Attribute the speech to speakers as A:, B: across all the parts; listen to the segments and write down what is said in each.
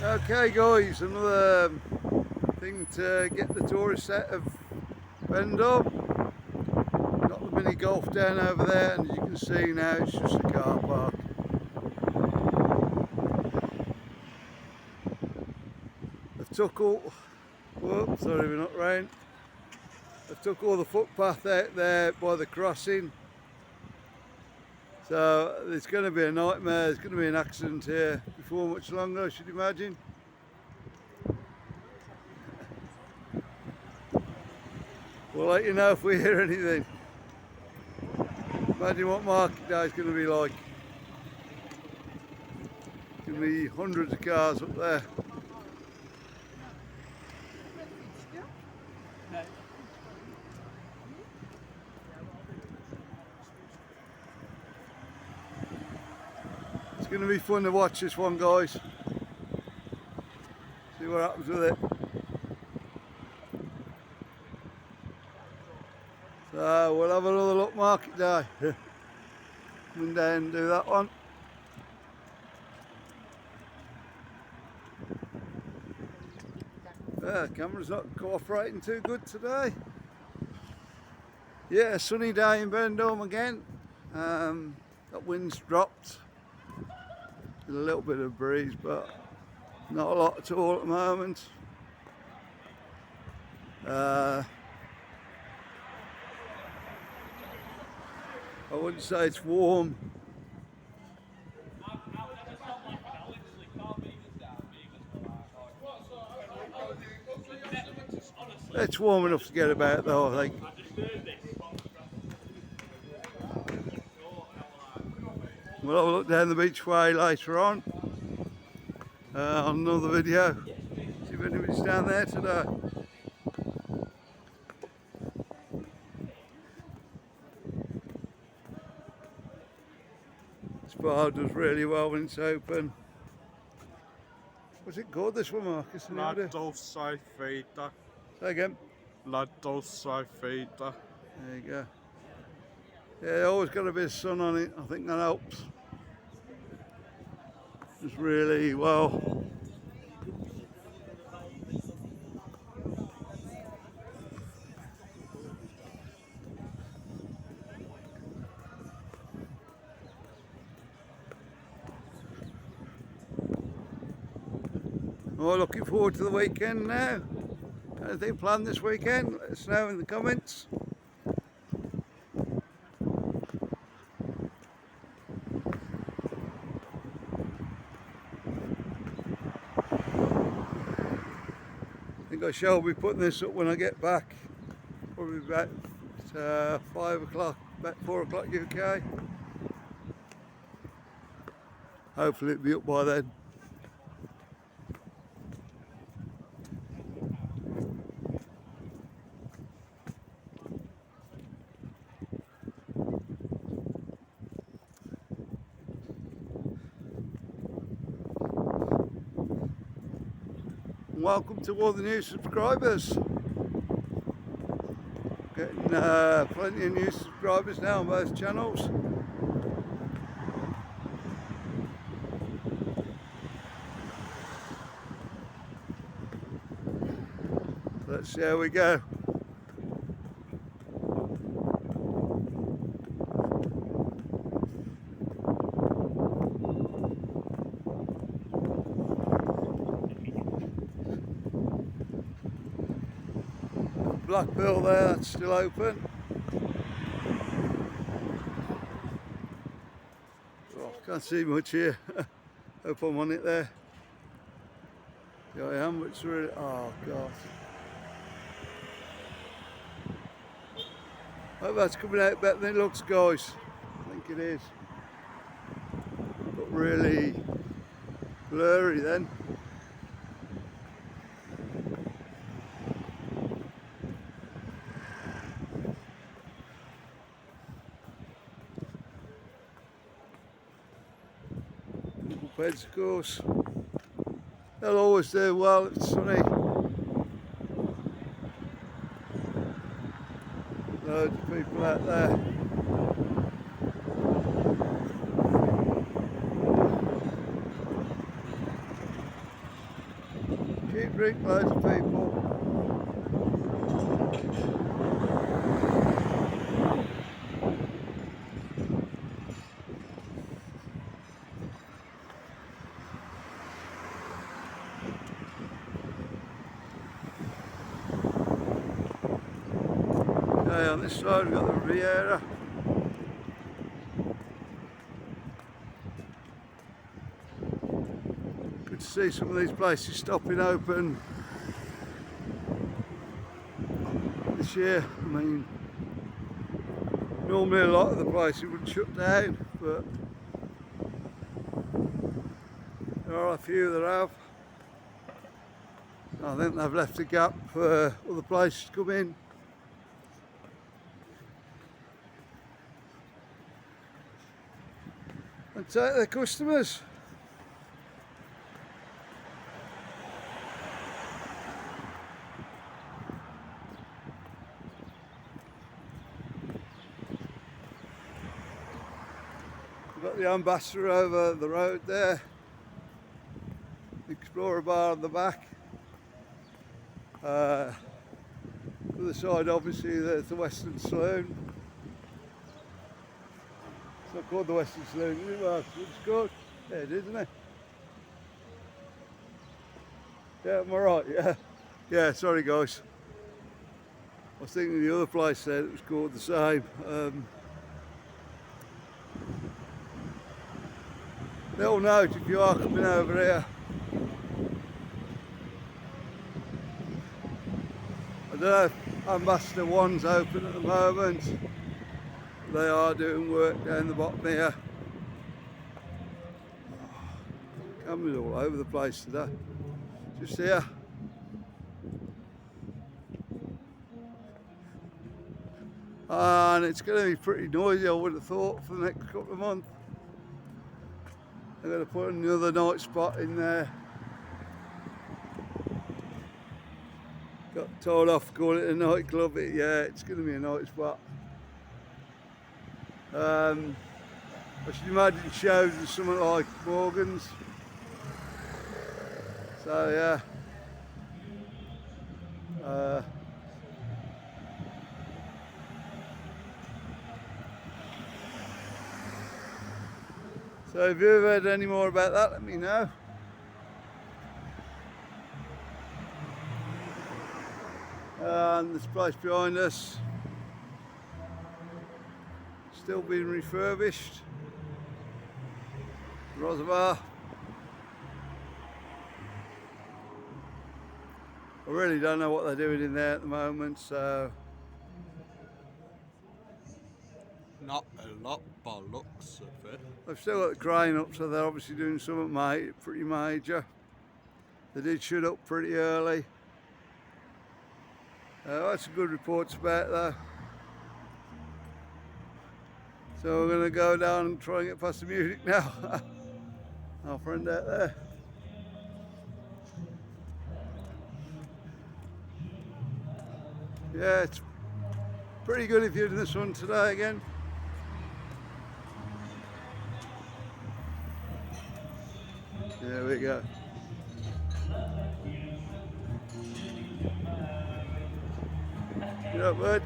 A: Okay guys, another thing to get the tourist out of Benidorm. Got the mini golf down over there, and as you can see now it's just a car park. They've took all, whoops, sorry we're not round. They've took all the footpath out there by the crossing. So it's going to be a nightmare. There's going to be an accident here before much longer, I should imagine. We'll let you know if we hear anything. Imagine what market day is going to be like. It's going to be hundreds of cars up there. It's going to be fun to watch this one, guys. See what happens with it. So we'll have another look market day. Come down and do that one. Yeah, the camera's not cooperating too good today. Yeah, sunny day in Benidorm again. That wind's dropped. There's a little bit of breeze, but not a lot at all at the moment. I wouldn't say it's warm. It's warm enough to get about though, I think. We'll have a look down the beachway later on another video. See if anybody's down there today. This bar does really well when it's open. What's it called, this one, Marcus?
B: La Dolce Vita.
A: Say again.
B: La Dolce Vita.
A: There you go. Yeah, always got a bit of sun on it. I think that helps. Just really well. Oh, looking forward to the weekend now. Anything planned this weekend? Let us know in the comments. I think I shall be putting this up when I get back. Probably about 5 o'clock, about 4 o'clock UK. Hopefully it'll be up by then. Welcome to all the new subscribers. Getting plenty of new subscribers now on both channels. Let's see how we go. Black bill there, that's still open. Oh, can't see much here. Hope I'm on it there. Yeah, I am, but it's really, oh God. Hope that's coming out better than it looks, guys. I think it is. But really blurry then. Beds, of course. They'll always do well if it's sunny. Loads of people out there. you drink, loads of people. Okay, on this side we've got the Riviera. Good to see some of these places stopping open this year. I mean, normally a lot of the places would shut down, but there are a few that have. I think they've left a gap for other places to come in. And take their customers. We've got the Ambassador over the road there, the Explorer bar on the back. The other side obviously there's the Western Saloon. It's not called the Western Saloon, is it, Mark? It's called? Yeah, it is, isn't it? Yeah, am I right? Yeah. Yeah, sorry guys. I was thinking the other place said it was called the same. Little note if you are coming over here. I don't know if Ambassador 1's open at the moment. They are doing work down the bottom here. Cameras all over the place today. Just here. And it's going to be pretty noisy, I would have thought, for the next couple of months. I'm going to put another night spot in there. Got told off calling it a nightclub. Yeah, it's going to be a night spot. I should imagine shows and something like Morgan's. So yeah. So if you've heard any more about that, let me know. And this place behind us, still being refurbished. Reservoir. I really don't know what they're doing in there at the moment, so
B: Not a lot by looks of it.
A: they've still got the crane up, so they're obviously doing something pretty major. They did shut up pretty early. That's some good reports about that. So we're going to go down and try and get past the music now. Our friend out there. Yeah, it's pretty good if you're in this one today again. There we go. Get up, bud.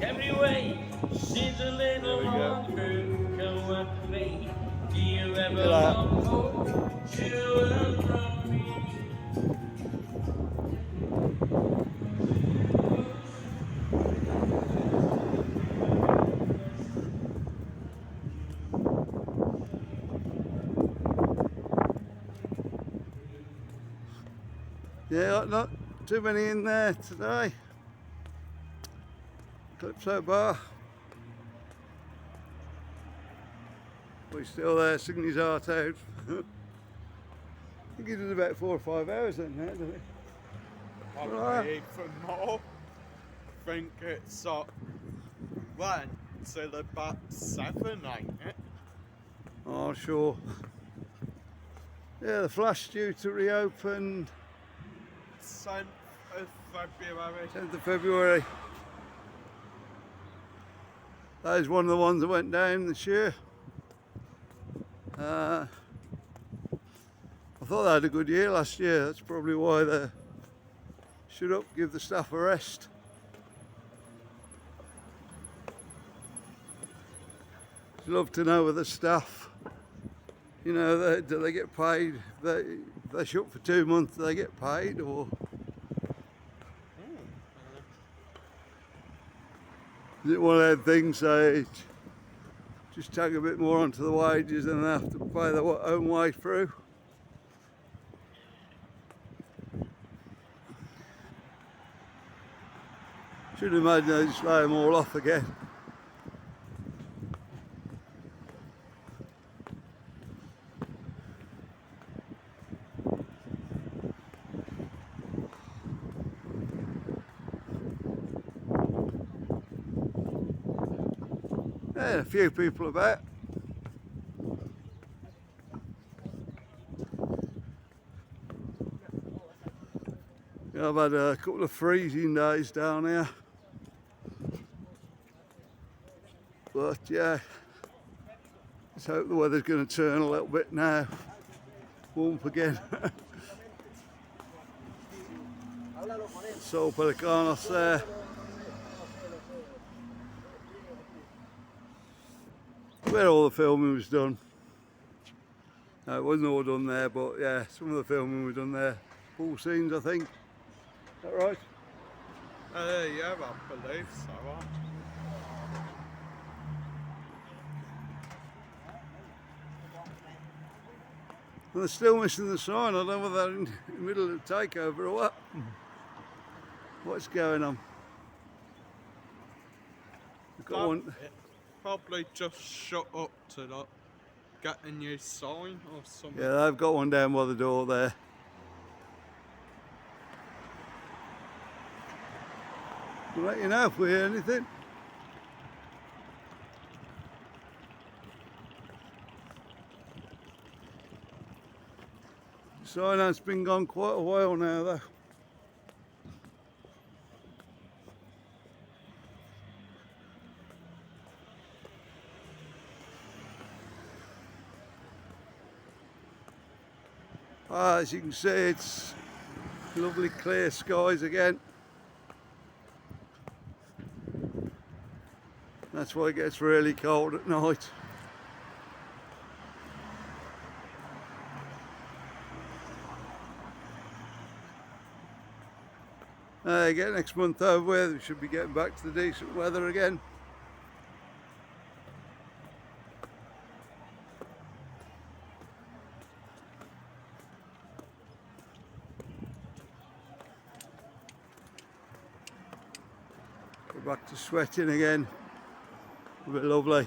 C: Every way seems a little longer. Come with me. Do you ever long for to and from me?
A: Yeah, not too many in there today. Calypso Bar. But he's still there singing his heart out. I think he did about 4 or 5 hours then, doesn't he?
B: Probably even more. I think it's went till about 7, ain't it?
A: Oh, sure. Yeah, the Flash due to reopen
B: 10th of February.
A: 10th of February. That is one of the ones that went down this year. I thought they had a good year last year. That's probably why they should up, give the staff a rest. I'd love to know with the staff, you know, do they get paid? If they shut for 2 months, do they get paid, or is it one of those things they just tag a bit more onto the wages and they have to pay their own way through? Should imagine they just lay them all off again. Yeah, a few people about. Yeah, I've had a couple of freezing days down here. But yeah, let's hope the weather's going to turn a little bit now. Warm up again. Sol Pelicanos there. Where all the filming was done. No, it wasn't all done there, but yeah, some of the filming was done there. Pool scenes, I think. Is that right?
B: Yeah, I believe so.
A: And they're still missing the sign. I don't know whether they're in the middle of the takeover or what. What's going on? We've got one.
B: Probably just shut up to like, get a new sign or something.
A: Yeah, they've got one down by the door there. We'll let you know if we hear anything. Sign has been gone quite a while now though. As you can see, it's lovely clear skies again. That's why it gets really cold at night. Get next month over with, we should be getting back to the decent weather again. Go back to sweating again. A bit lovely.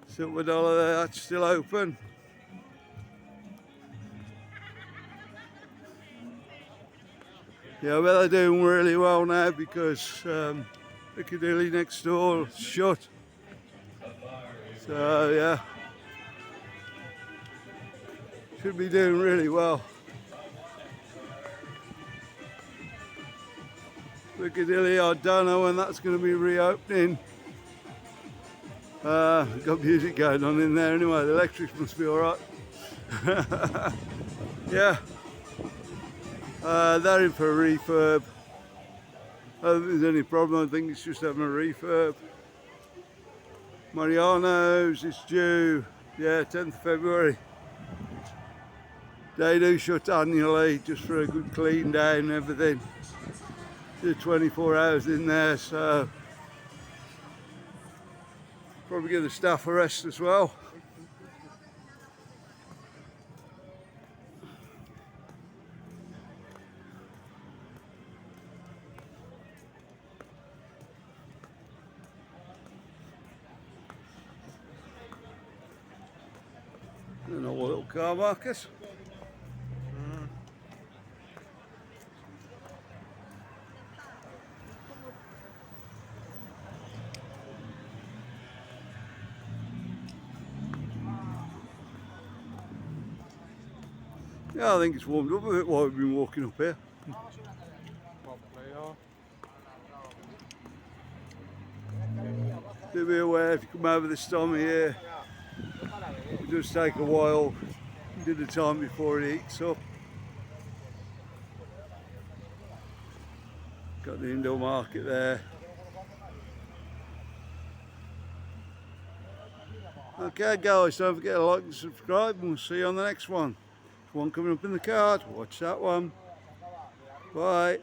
A: Silver Dollar there, that's still open. Yeah, well, they're doing really well now because Piccadilly next door is shut. So yeah, should be doing really well. Piccadilly, I don't know when that's going to be reopening. Got music going on in there anyway, the electrics must be alright. Yeah, they're in for a refurb. I don't think there's any problem, I think it's just having a refurb. Mariano's is due, yeah, 10th of February. They do shut annually just for a good clean down and everything. Do 24 hours in there, so probably give the staff a rest as well. And a little car markers. Yeah, I think it's warmed up a bit while we've been walking up here.
B: Probably are.
A: do be aware if you come over this time of year, it does take a while. Do the time before it heats up. Got the indoor market there. Okay guys, don't forget to like and subscribe, and we'll see you on the next one. There's one coming up in the card, watch that one. Bye.